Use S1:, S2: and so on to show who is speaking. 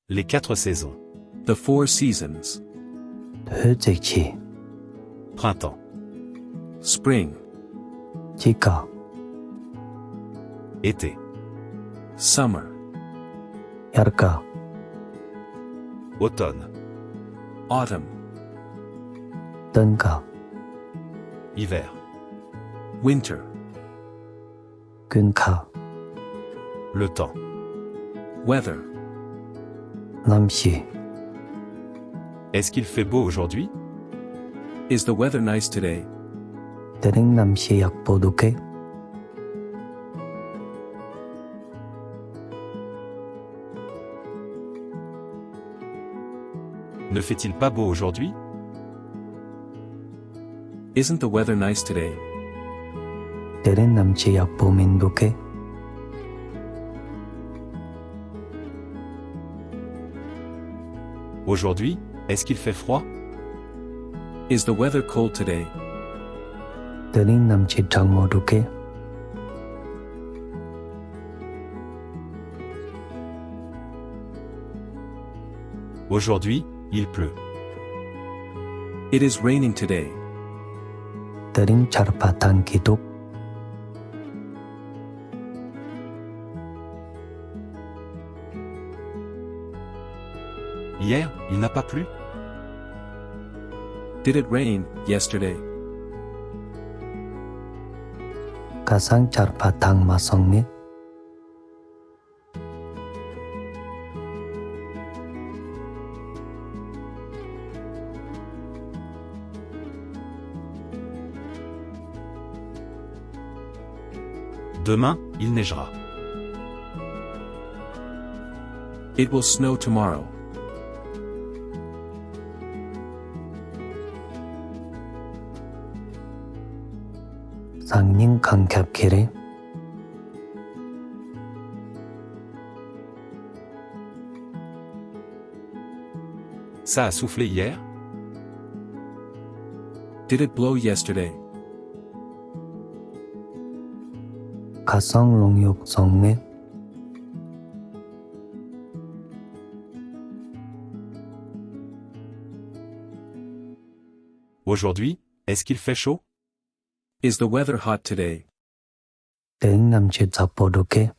S1: Les 4 saisons.
S2: The 4 seasons.
S3: 휴직시,
S1: Printemps.
S2: Spring,
S3: 지가,
S1: Été.
S2: summer,
S3: 열가,
S1: Automne.
S2: autumn,
S3: 뜬가,
S1: Hiver.
S2: winter,
S3: 균가,
S1: Le temps.
S2: weather.
S3: 남시,
S1: Est-ce qu'il fait beau aujourd'hui?
S2: Is the weather nice today?
S3: 드링남시 약보두개,
S1: Ne fait-il pas beau aujourd'hui?
S2: Isn't the weather nice today?
S3: 드링남시 약보민두개,
S1: Aujourd'hui, est-ce qu'il fait froid?
S2: Is the weather cold today?
S3: 드링남시 장모두개,
S1: Aujourd'hui, il pleut.
S2: It is raining today.
S3: 드링 차르파탄 기독,
S1: Hier, il n'a pas plu?
S2: Did it rain yesterday?
S3: 가상 차르파탄 마성리,
S1: Demain, il neigera.
S2: It will snow tomorrow.
S3: 상닝 강캡키리,
S1: Ça a soufflé hier?
S2: Did it blow yesterday?
S3: 가성 롱육 성리,
S1: Aujourd'hui, est-ce qu'il fait chaud?
S2: Is the weather hot today?
S3: 드링남시 잡보두개,